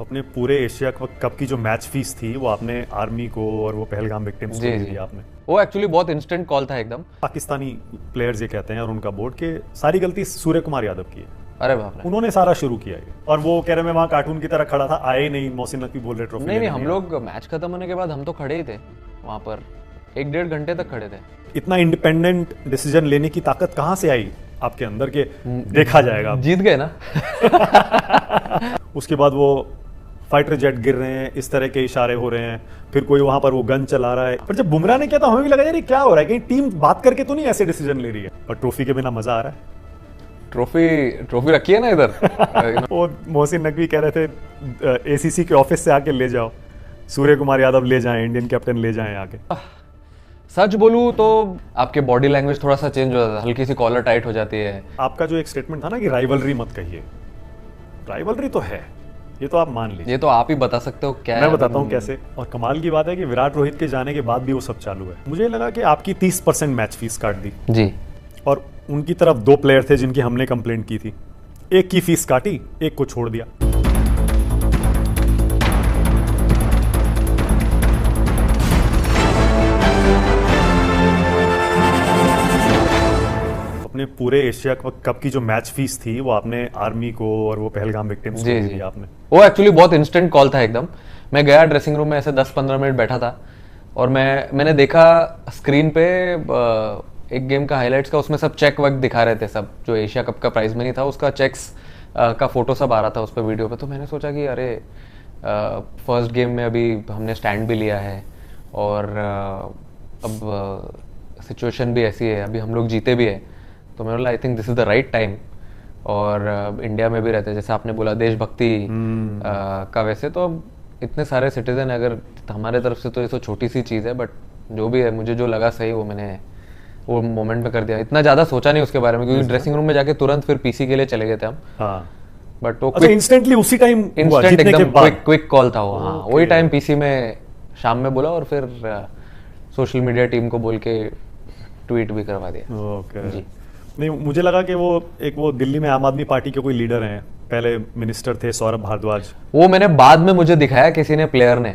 अपने पूरे Asia cup की जो मैच फीस थी वो आपने आर्मी को और वो पहलगाम विक्टिम्स को जी दे जी, दिया आपने। वो एक्चुअली बहुत इंस्टेंट कॉल था एकदम। पाकिस्तानी प्लेयर्स ये कहते हैं और उनका बोर्ड के सारी गलती सूर्य कुमार यादव की है। अरे बाप रे। उन्होंने सारा शुरू किया ये, और वो कह रहे मैं वहाँ कार्टून की तरह खड़ा था, आए नहीं, मोहसिन नकवी बोल रहे ट्रॉफी नहीं नहीं, लेने हम नहीं लोग मैच खत्म होने के बाद हम तो खड़े ही थे वहाँ पर, 1-1.5 घंटे तक खड़े थे। आए। इतना इंडिपेंडेंट डिसीजन लेने की ताकत कहाँ से आई आपके अंदर के, देखा जाएगा। जीत गए ना। उसके बाद वो फाइटर जेट गिर रहे हैं, इस तरह के इशारे हो रहे हैं, फिर कोई वहां पर वो गन चला रहा है। पर जब बुमराह ने किया तो हमें भी लगा यार ये क्या हो रहा है, कहीं टीम बात करके तो नहीं ऐसे डिसीजन ले रही है। पर ट्रॉफी के बिना मजा आ रहा है। ट्रॉफी रखी है ना इधर। वो मोहसिन नकवी कह रहे थे एसीसी के ऑफिस से आके ले जाओ, सूर्य कुमार यादव ले जाएं, इंडियन कैप्टन ले जाएं आके। सच बोलूं तो आपके बॉडी लैंग्वेज थोड़ा सा चेंज हो जाता है, हल्की सी कॉलर टाइट हो जाती है। आपका जो एक स्टेटमेंट था ना कि राइवलरी मत कहिए, राइवलरी तो है, ये तो आप मान लीजिए। ये तो आप ही बता सकते हो क्या है। मैं बताता हूँ कैसे। और कमाल की बात है कि विराट रोहित के जाने के बाद भी वो सब चालू है। मुझे लगा कि आपकी 30% मैच फीस काट दी जी। और उनकी तरफ 2 प्लेयर थे जिनकी हमने कंप्लेंट की थी, एक की फीस काटी, एक को छोड़ दिया। अपने पूरे एशिया कप की जो मैच फीस थी वो आपने आर्मी को और वो पहलगाम विक्टिम्स को जी दे जी, दिया आपने। वो एक्चुअली बहुत इंस्टेंट कॉल था एकदम। मैं गया ड्रेसिंग रूम में, ऐसे 10-15 मिनट बैठा था और मैंने देखा स्क्रीन पे एक गेम का हाइलाइट्स का, उसमें सब चेक वक्त दिखा रहे थे, सब जो एशिया कप का प्राइज मनी था उसका चेक्स का फोटो सब आ रहा था उस पर वीडियो पे। तो मैंने सोचा कि अरे फर्स्ट गेम में अभी हमने स्टैंड भी लिया है और अब सिचुएशन भी ऐसी है, अभी हम लोग जीते भी है, तो मैंने बोला I think this is the right time. और इंडिया में भी रहते हैं, जैसे आपने बोला देशभक्ति का, वैसे तो इतने सारे सिटीजन, अगर हमारे तरफ से तो ये तो छोटी सी चीज़ है, बट जो भी है मुझे जो लगा सही वो मैंने वो मोमेंट में कर दिया। इतना ज़्यादा सोचा नहीं उसके बारे में, क्योंकि ड्रेसिंग रूम में जाके तुरंत फिर पीसी के लिए चले गए थे हम। हाँ, बट वो अच्छा, इंस्टेंटली उसी टाइम हुआ, इंस्टेंट जीतने के एकदम बाद। क्विक कॉल था वो। हाँ, वही टाइम पीसी में शाम में बोला और फिर सोशल मीडिया टीम को बोल के ट्वीट भी करवा दिया। ओके जी। नहीं, मुझे लगा कि वो दिल्ली में आम आदमी पार्टी के कोई लीडर हैं, पहले मिनिस्टर थे सौरभ भारद्वाज। वो मैंने बाद में मुझे दिखाया किसी ने, प्लेयर ने,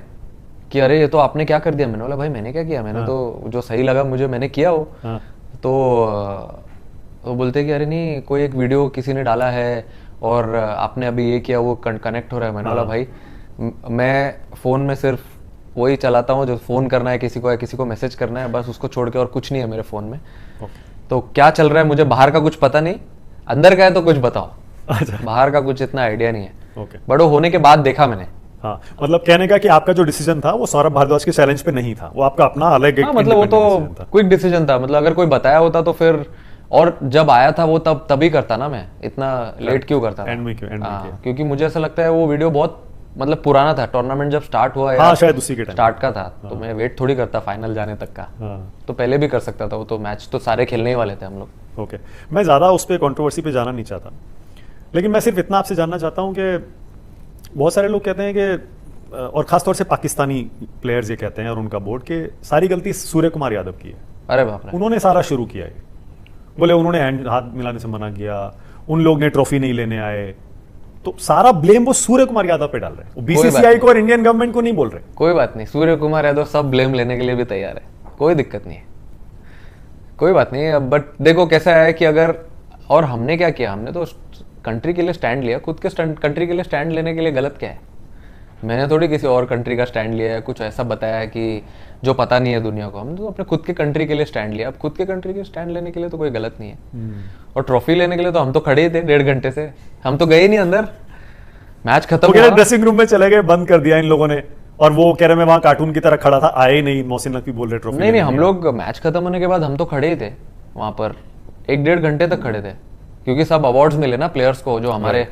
कि अरे ये तो आपने क्या कर दिया। मैंने बोला भाई मैंने क्या किया, मैंने तो जो सही लगा मुझे मैंने किया वो। हाँ। तो वो बोलते कि अरे नहीं, कोई एक वीडियो किसी ने डाला है और आपने अभी ये किया, वो कनेक्ट हो रहा है। मैंने बोला भाई मैं फ़ोन में सिर्फ वही चलाता हूँ जो फ़ोन करना है किसी को, या किसी को मैसेज करना है, बस उसको छोड़ के और कुछ नहीं है मेरे फ़ोन में। तो क्या चल रहा है मुझे बाहर का कुछ पता नहीं, अंदर का है तो कुछ बताओ। अच्छा, बाहर का कुछ इतना आइडिया नहीं है। ओके। बट वो होने के बाद देखा मैंने। हाँ, मतलब कहने का कि आपका जो डिसीजन था वो सौरभ भारद्वाज के चैलेंज पे नहीं था, वो आपका अपना अलग एक हाँ, मतलब वो तो independent decision था। क्विक डिसीजन था। मतलब अगर कोई बताया होता तो फिर, और जब आया था वो तभी करता ना, मैं इतना लेट क्यों करता था। एंड में क्यों हाँ, क्योंकि मुझे ऐसा लगता है वो वीडियो बहुत मतलब पुराना था, टूर्नामेंट जब स्टार्ट हुआ हाँ, शायद उसी के टाइम स्टार्ट का था, तो मैं वेट थोड़ी करता फाइनल जाने तक का। हाँ, तो पहले भी कर सकता था, वो तो मैच तो सारे खेलने ही वाले थे हम लोग। ओके। मैं ज़्यादा उस पर कंट्रोवर्सी पे जाना नहीं चाहता, लेकिन मैं सिर्फ इतना आपसे जानना चाहता हूँ कि बहुत सारे लोग कहते हैं कि, और ख़ासतौर से पाकिस्तानी प्लेयर्स ये कहते हैं और उनका बोर्ड, के सारी गलती सूर्य कुमार यादव की है। अरे बाप रे। उन्होंने सारा शुरू किया है, बोले उन्होंने हाथ मिलाने से मना किया, उन लोग ने ट्रॉफी नहीं लेने आए, तो सारा ब्लेम वो सूर्य कुमार यादव पे डाल रहे हैं, वो बीसीसीआई को और इंडियन गवर्नमेंट को नहीं बोल रहे। कोई बात नहीं, सूर्य कुमार यादव सब ब्लेम लेने के लिए भी तैयार है, कोई दिक्कत नहीं है, कोई बात नहीं। अब बट देखो कैसा है कि अगर, और हमने क्या किया, हमने तो कंट्री के लिए स्टैंड लिया, खुद के कंट्री के लिए स्टैंड लेने के लिए गलत क्या है। मैंने थोड़ी किसी और कंट्री का स्टैंड लिया है, कुछ ऐसा बताया है कि जो पता नहीं है दुनिया को। हमने तो अपने खुद के कंट्री के लिए स्टैंड लिया। अब खुद के कंट्री के स्टैंड लेने के लिए तो कोई गलत नहीं है। और ट्रॉफी लेने के लिए तो हम तो खड़े ही थे 1.5 घंटे से, हम तो गए ही नहीं अंदर। मैच खत्म हुआ, ड्रेसिंग रूम में चले गए, बंद कर दिया इन लोगों ने, और वो कह रहे मैं वहां कार्टून की तरह खड़ा था, आए नहीं, मोहसिन नकवी बोल रहे ट्रॉफी नहीं, हम लोग मैच खत्म होने के बाद हम तो खड़े ही थे वहां पर, 1-1.5 घंटे तक खड़े थे, क्योंकि सब अवार्ड्स मिले ना प्लेयर्स को, जो हमारे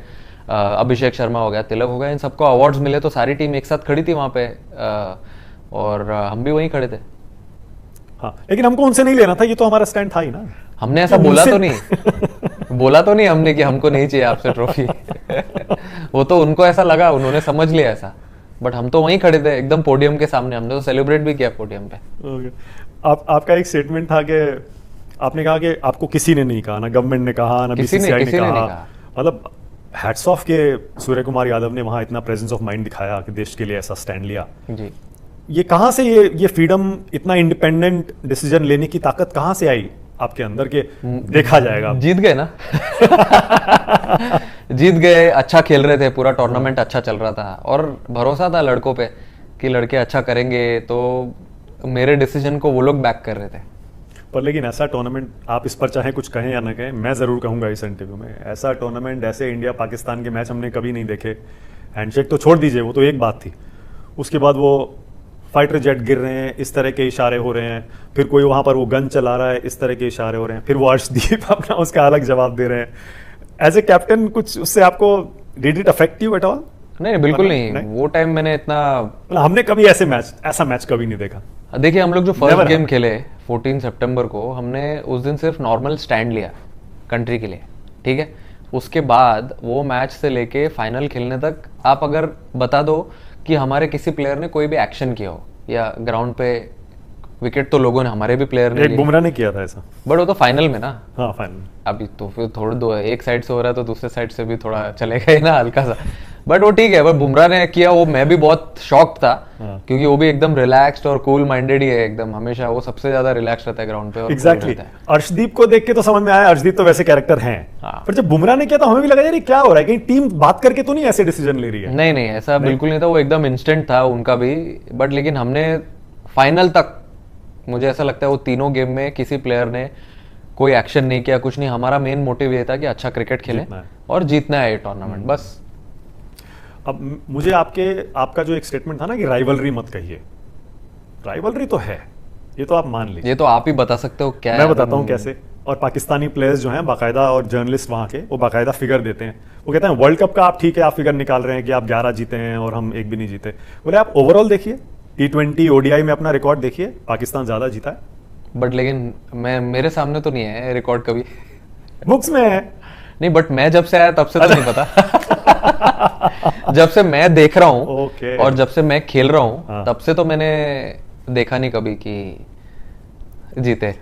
अभिषेक शर्मा हो गया, तिलक हो गया, इन सबको अवार्ड्स मिले, तो सारी टीम एक साथ खड़ी थी वहां पे, और हम भी वहीं खड़े थे। हाँ, लेकिन हमको उनसे नहीं लेना था, ये तो हमारा स्टैंड था ही ना। हमने ऐसा बोला तो नहीं, बोला तो नहीं हमने कि हमको नहीं चाहिए आपसे ट्रॉफी। वो तो उनको ऐसा लगा, उन्होंने समझ लिया ऐसा, बट हम तो वहीं खड़े थे एकदम पोडियम के सामने, हमने तो सेलिब्रेट भी किया पोडियम पे। आपका एक स्टेटमेंट था कि आपने कहा कि आपको किसी ने नहीं कहा, ना गवर्नमेंट ने कहा, ना किसी ने बीसीसीआई नहीं ने कहा, कहा। मतलब हैट्स ऑफ के सूर्य कुमार यादव ने वहाँ इतना प्रेजेंस ऑफ माइंड दिखाया कि देश के लिए ऐसा स्टैंड लिया। जी। ये कहाँ से ये फ्रीडम, इतना इंडिपेंडेंट डिसीजन लेने की ताकत कहाँ से आई आपके अंदर के? देखा जाएगा, जीत गए ना। जीत गए, अच्छा खेल रहे थे, पूरा टूर्नामेंट अच्छा चल रहा था और भरोसा था लड़कों पे कि लड़के अच्छा करेंगे, तो मेरे डिसीजन को वो लोग बैक कर रहे थे। पर लेकिन ऐसा टूर्नामेंट, आप इस पर चाहे कुछ कहें या ना कहें, मैं ज़रूर कहूँगा इस इंटरव्यू में, ऐसा टूर्नामेंट, ऐसे इंडिया पाकिस्तान के मैच हमने कभी नहीं देखे। हैंडशेक तो छोड़ दीजिए, वो तो एक बात थी, उसके बाद वो फाइटर जेट गिर रहे हैं, इस तरह के इशारे हो रहे हैं, फिर कोई वहाँ पर वो गन चला रहा है, इस तरह के इशारे हो रहे हैं, फिर वो अर्शदीप अपना उसका अलग जवाब दे रहे हैं। एज ए कैप्टन कुछ उससे आपको, did it affect you at all? नहीं, बिल्कुल नहीं। वो टाइम मैंने इतना, हमने कभी ऐसा मैच कभी नहीं देखा। देखिए, हम लोग जो फर्स्ट गेम खेले 14 सितंबर को, हमने उस दिन सिर्फ नॉर्मल स्टैंड लिया कंट्री के लिए, ठीक है। उसके बाद वो मैच से लेके फाइनल खेलने तक आप अगर बता दो कि हमारे किसी प्लेयर ने कोई भी एक्शन किया हो या ग्राउंड पे विकेट, तो लोगों ने, हमारे भी प्लेयर ने, एक बुमराह ने किया था ऐसा, बट वो तो फाइनल में ना। हाँ, फाइनल। अभी तो फिर थोड़ा दो एक साइड से हो रहा है तो दूसरे साइड से भी थोड़ा चलेगा ही ना, हल्का सा, बट वो ठीक है। बट बुमराह ने किया, वो मैं भी बहुत शॉक्ड था, क्योंकि वो भी एकदम रिलैक्स्ड और कूल माइंडेड ही है एकदम, हमेशा वो सबसे ज्यादा रिलैक्स रहता है ग्राउंड पे। एग्जैक्टली। अर्शदीप को देख के तो समझ में आया, अर्शदीप तो वैसे कैरेक्टर हैं, पर जब बुमराह ने किया तो हमें भी लगा यार ये क्या हो रहा है, कहीं टीम बात करके तो नहीं ऐसे डिसीजन ले रही है? नहीं नहीं, ऐसा बिल्कुल नहीं था, वो एकदम इंस्टेंट था उनका भी। बट लेकिन हमने फाइनल तक, मुझे ऐसा लगता है वो तीनों गेम में किसी प्लेयर ने कोई एक्शन नहीं किया, कुछ नहीं। हमारा मेन मोटिव ये था कि अच्छा क्रिकेट खेलें और जीतना है ये टूर्नामेंट, बस। अब मुझे आपका जो एक स्टेटमेंट था ना कि राइवलरी मत कहिए, राइवलरी तो है, ये तो आप मान लीजिए। ये तो आप ही बता सकते हो क्या। मैं बताता हूँ कैसे। और पाकिस्तानी प्लेयर्स जो हैं बाकायदा, और जर्नलिस्ट वहाँ के, वो बाकायदा फिगर देते हैं। वो कहते हैं वर्ल्ड कप का आप ठीक है, आप फिगर निकाल रहे हैं कि आप 11 जीते हैं और हम एक भी नहीं जीते, बोले आप ओवरऑल देखिए, T20 ODI में अपना रिकॉर्ड देखिए, पाकिस्तान ज्यादा जीता है। बट लेकिन मेरे सामने तो नहीं है रिकॉर्ड, कभी बुक्स में है। नहीं, बट मैं जब से आया तब से तो नहीं पता। जब से मैं देख रहा हूँ और जब से मैं खेल रहा हूँ, तब से तो मैंने देखा नहीं कभी कि जीते।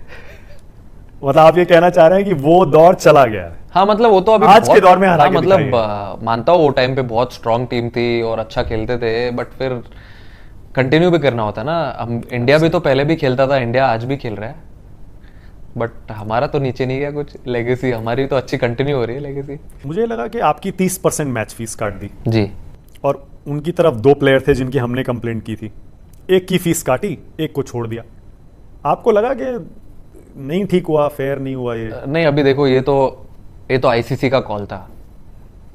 मतलब आप ये कहना चाह रहे हैं कि वो दौर चला गया? हाँ, मतलब वो तो अभी आज के दौर में हरा के मतलब मानता हूँ वो टाइम पे बहुत स्ट्रांग टीम थी और अच्छा खेलते थे, बट फिर कंटिन्यू भी करना होता ना। हम इंडिया भी तो पहले भी खेलता था, इंडिया आज भी खेल रहा है, बट हमारा तो नीचे नहीं गया कुछ। लेगेसी हमारी तो अच्छी कंटिन्यू हो रही है, लेगेसी। मुझे लगा कि आपकी 30% मैच फीस काट दी जी, और उनकी तरफ 2 प्लेयर थे जिनकी हमने कंप्लेंट की थी, एक की फीस काटी, एक को छोड़ दिया। आपको लगा कि नहीं ठीक हुआ, फेयर नहीं हुआ ये? नहीं, अभी देखो, ये तो आईसीसी का कॉल था,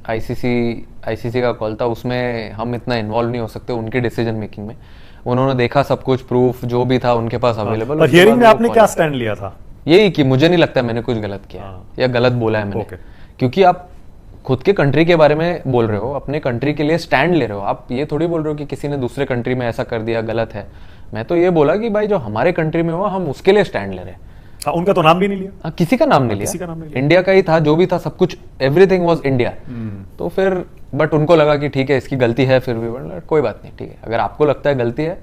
आईसीसी का कॉल था, उसमें हम इतना इन्वॉल्व नहीं हो सकते उनके डिसीजन मेकिंग में। उन्होंने देखा सब कुछ, प्रूफ जो भी था उनके पास अवेलेबल। पर हियरिंग में आपने क्या स्टैंड लिया था? यही कि मुझे नहीं लगता मैंने कुछ गलत किया या गलत बोला है मैंने, क्योंकि आप खुद के कंट्री के बारे में बोल रहे हो, अपने कंट्री के लिए स्टैंड ले रहे हो। आप ये थोड़ी बोल रहे हो कि किसी ने दूसरे कंट्री में ऐसा कर दिया, गलत है। मैं तो ये बोला कि भाई जो हमारे कंट्री में हुआ, हम उसके लिए स्टैंड ले रहे हैं। उनका तो नाम भी नहीं लिया, किसी का नाम नहीं लिया, इंडिया का ही था, जो भी था सब कुछ, एवरीथिंग वाज इंडिया। तो फिर बट उनको लगा कि ठीक है इसकी गलती है, फिर भी कोई बात नहीं, ठीक है, अगर आपको लगता है गलती है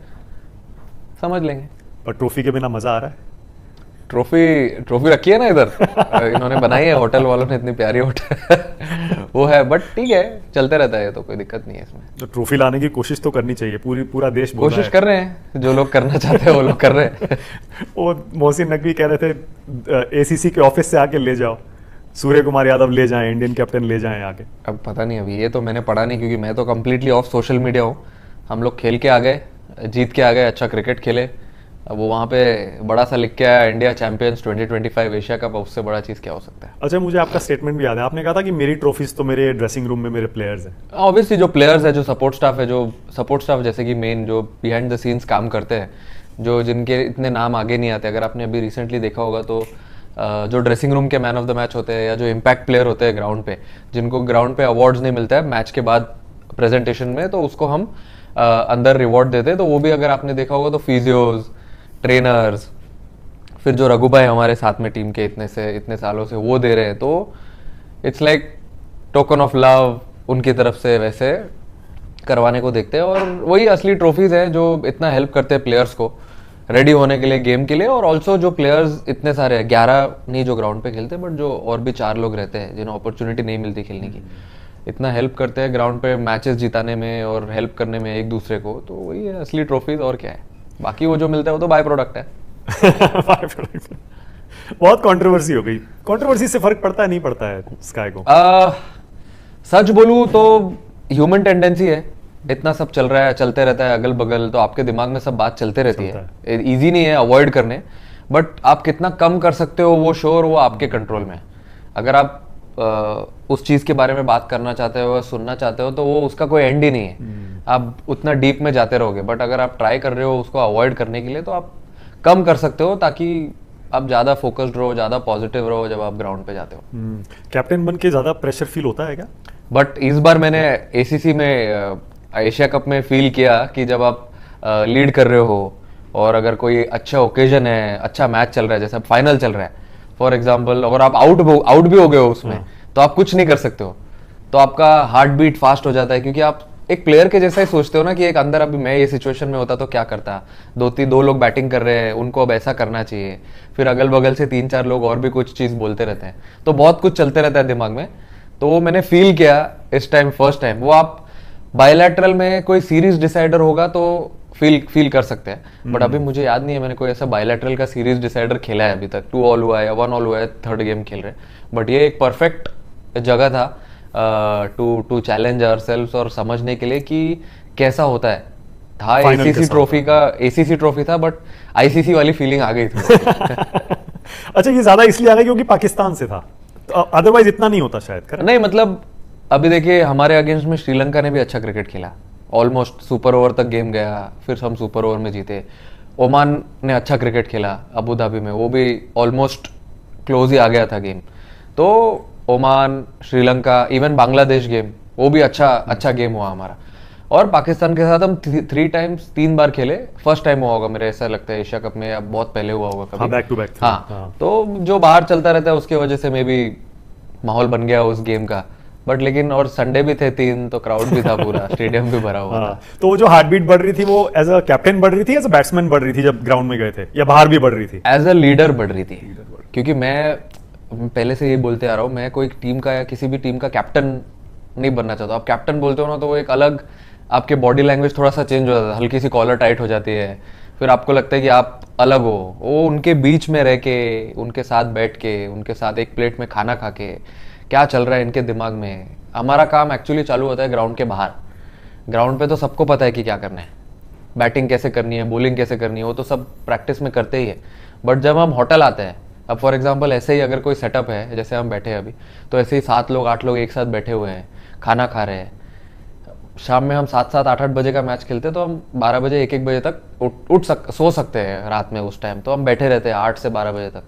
समझ लेंगे। पर ट्रॉफी के बिना मजा आ रहा है? ट्रॉफी रखी है ना इधर, इन्होंने बनाई है, होटल वालों ने इतनी प्यारी होटल वो है, बट ठीक है, चलते रहता है, तो कोई दिक्कत नहीं है इसमें। तो ट्रॉफी लाने की कोशिश तो करनी चाहिए, पूरा देश कोशिश कर रहे हैं, जो लोग करना चाहते हैं वो लोग कर रहे हैं। वो मोहसिन नकवी कह रहे थे ACC के ऑफिस से आके ले जाओ, सूर्य कुमार यादव ले जाएं, इंडियन कैप्टन ले जाएं आके। अब पता नहीं, अभी ये तो मैंने पढ़ा नहीं, क्योंकि मैं तो कंप्लीटली ऑफ सोशल मीडिया हूँ। हम लोग खेल के आ गए, जीत के आ गए, अच्छा क्रिकेट खेले। अब वो वहाँ पे बड़ा सा लिख के आया, इंडिया चैंपियंस 2025 एशिया कप, उससे बड़ा चीज़ क्या हो सकता है? अच्छा, मुझे आपका स्टेटमेंट भी याद है, आपने कहा था कि मेरी ट्रॉफीज तो मेरे ड्रेसिंग रूम में मेरे प्लेयर्स हैं। ऑब्वियसली जो प्लेयर्स है, जो सपोर्ट स्टाफ है, जो सपोर्ट स्टाफ जैसे कि मेन जो बिहाइंड द सीन्स काम करते हैं, जो जिनके इतने नाम आगे नहीं आते। अगर आपने अभी रिसेंटली देखा होगा तो जो ड्रेसिंग रूम के मैन ऑफ द मैच होते हैं, या जो इम्पैक्ट प्लेयर होते हैं ग्राउंड पे, जिनको ग्राउंड पे अवार्ड्स नहीं मिलता है मैच के बाद प्रेजेंटेशन में, तो उसको हम अंदर रिवॉर्ड देते हैं। तो वो भी अगर आपने देखा होगा तो फिजियोज, ट्रेनर्स, फिर जो रघु भाई हमारे साथ में टीम के इतने सालों से, वो दे रहे हैं। तो it's like token of love उनकी तरफ से, वैसे करवाने को देखते हैं। और वही असली ट्रॉफीज हैं जो इतना हेल्प करते हैं प्लेयर्स को रेडी होने के लिए, गेम के लिए। और ऑल्सो जो प्लेयर्स इतने सारे हैं, 11 नहीं जो ग्राउंड पे खेलते, बट जो और भी 4 लोग रहते हैं जिन्हें अपॉर्चुनिटी नहीं मिलती खेलने की, इतना हेल्प करते हैं ग्राउंड पे मैचेस जिताने में और हेल्प करने में एक दूसरे को, तो वही है असली ट्रॉफीज, और क्या है। बाकी वो जो मिलता है वो तो बाय प्रोडक्ट है। बहुत कंट्रोवर्सी हो गई। कंट्रोवर्सी से फर्क पड़ता है नहीं पड़ता है स्काई को? सच बोलूं तो ह्यूमन टेंडेंसी है, इतना सब चल रहा है, चलते रहता है अगल बगल, तो आपके दिमाग में सब बात चलते रहती है। इजी नहीं है अवॉइड करने, बट आप कितना कम कर सकते हो वो श्योर, वो आपके कंट्रोल में है। अगर आप उस चीज के बारे में बात करना चाहते हो, सुनना चाहते हो, तो वो उसका कोई एंड ही नहीं है। आप उतना डीप में जाते रहोगे, बट अगर आप ट्राई कर रहे हो उसको अवॉइड करने के लिए, तो आप कम कर सकते हो, ताकि आप ज्यादा फोकस्ड रहो, ज्यादा पॉजिटिव रहो जब आप ग्राउंड पे जाते हो। कैप्टन बन के ज्यादा प्रेशर फील होता है क्या? बट इस बार मैंने एसीसी में एशिया कप में फील किया कि जब आप लीड कर रहे हो और अगर कोई अच्छा ओकेजन है, अच्छा मैच चल रहा है, जैसे फाइनल चल रहा है फॉर एग्जांपल, अगर आप आउट भी हो गए हो उसमें, तो आप कुछ नहीं कर सकते हो, तो आपका हार्ट बीट फास्ट हो जाता है, क्योंकि आप एक प्लेयर के जैसा ही सोचते हो ना कि एक अंदर अभी मैं ये सिचुएशन में होता तो क्या करता, दो लोग बैटिंग कर रहे हैं, उनको अब ऐसा करना चाहिए, फिर अगल बगल से 3-4 लोग और भी कुछ चीज बोलते रहते हैं, तो बहुत कुछ चलते रहता है दिमाग में। तो वो मैंने फील किया इस टाइम, फर्स्ट टाइम। वो आप बायलैटरल में कोई सीरीज डिसाइडर होगा तो फील कर सकते हैं, बट अभी मुझे याद नहीं है मैंने कोई ऐसा बायलैटरल का सीरीज डिसाइडर खेला है अभी तक। 2 ऑल हुआ है या 1 ऑल हुआ है, थर्ड गेम खेल रहे, बट ये एक परफेक्ट जगह था टू चैलेंज आवरसेल्व्स और समझने के लिए कि कैसा होता है। था एसीसी ट्रॉफी था, बट आईसीसी वाली फीलिंग आ गई थी। अच्छा, ये ज्यादा इसलिए आ गया क्योंकि पाकिस्तान से था, तो अदरवाइज इतना नहीं होता शायद। नहीं मतलब अभी देखिए हमारे अगेंस्ट में श्रीलंका ने भी अच्छा क्रिकेट खेला, ऑलमोस्ट सुपर ओवर तक गेम गया, फिर हम सुपर ओवर में जीते। ओमान ने अच्छा क्रिकेट खेला अबू धाबी में, वो भी ऑलमोस्ट क्लोज ही आ गया था गेम। तो Oman, Sri Lanka, even Bangladesh game, वो भी अच्छा गेम हुआ हमारा। और पाकिस्तान के साथ हम 3 बार खेले, फर्स्ट टाइम हुआ होगा मेरे ऐसा लगता है एशिया कप में, अब बहुत पहले हुआ होगा कभी। हाँ, बैक टू बैक। हाँ, तो जो बाहर चलता रहता है उसके वजह से मे बी माहौल बन गया उस गेम का, बट लेकिन और संडे भी थे 3, तो क्राउड भी था पूरा, स्टेडियम भी भरा हुआ था। तो वो जो हार्ट बीट बढ़ रही थी वो एज अ कैप्टन बढ़ रही थी, एज अ बैट्समैन बढ़ रही थी जब ग्राउंड में गए थे, या बाहर भी बढ़ रही थी? एज अ लीडर बढ़ रही थी, क्योंकि मैं पहले से ये बोलते आ रहा हूँ, मैं कोई टीम का या किसी भी टीम का कैप्टन नहीं बनना चाहता। आप कैप्टन बोलते हो ना, तो वो एक अलग आपके बॉडी लैंग्वेज थोड़ा सा चेंज हो जाता है, हल्की सी कॉलर टाइट हो जाती है, फिर आपको लगता है कि आप अलग हो। वो उनके बीच में रह के, उनके साथ बैठ के, उनके साथ एक प्लेट में खाना खा के, क्या चल रहा है इनके दिमाग में। हमारा काम एक्चुअली चालू होता है ग्राउंड के बाहर। ग्राउंड पे तो सबको पता है कि क्या करना है, बैटिंग कैसे करनी है, बॉलिंग कैसे करनी है, वो तो सब प्रैक्टिस में करते ही है। बट जब हम होटल आते हैं, अब फॉर एग्जांपल ऐसे ही अगर कोई सेटअप है जैसे हम बैठे हैं अभी, तो ऐसे ही 7 लोग 8 लोग एक साथ बैठे हुए हैं, खाना खा रहे हैं। शाम में हम 7-7 8-8 बजे का मैच खेलते हैं, तो हम 12 बजे 1-1 बजे तक सो सकते हैं रात में। उस टाइम तो हम बैठे रहते हैं 8 से 12 बजे तक,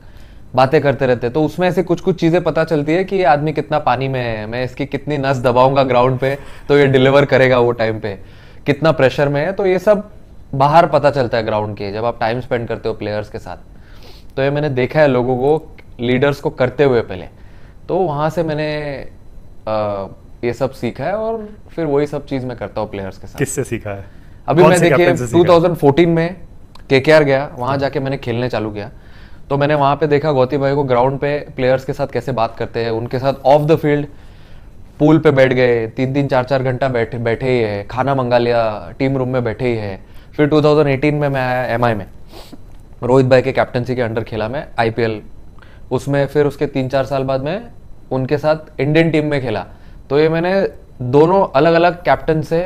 बातें करते रहते हैं। तो उसमें ऐसे कुछ चीजें पता चलती है कि ये आदमी कितना पानी में है, मैं इसकी कितनी नस दबाऊंगा ग्राउंड पे तो ये डिलीवर करेगा वो टाइम पे, कितना प्रेशर में है। तो ये सब बाहर पता चलता है ग्राउंड के, जब आप टाइम स्पेंड करते हो प्लेयर्स के साथ। तो ये मैंने देखा है लोगों को, लीडर्स को करते हुए पहले, तो वहां से मैंने ये सब सीखा है, और फिर वही सब चीज मैं करता हूँ प्लेयर्स के साथ। किससे सीखा है? अभी मैं देखिए 2014 में केकेआर गया, वहां जाके मैंने खेलने चालू किया, तो मैंने वहां पे देखा गौती भाई को ग्राउंड पे प्लेयर्स के साथ कैसे बात करते हैं, उनके साथ ऑफ द फील्ड पूल पे बैठ गए, 3-3 4-4 घंटा बैठे ही है, खाना मंगा लिया, टीम रूम में बैठे ही है। फिर 2018 में मैं आया एमआई में, रोहित भाई के कैप्टनसी के अंडर खेला मैं आईपीएल उसमें। फिर उसके 3-4 साल बाद मैं उनके साथ इंडियन टीम में खेला। तो ये मैंने दोनों अलग अलग कैप्टन से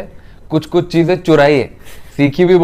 कुछ चीजें चुराई है, सीखी भी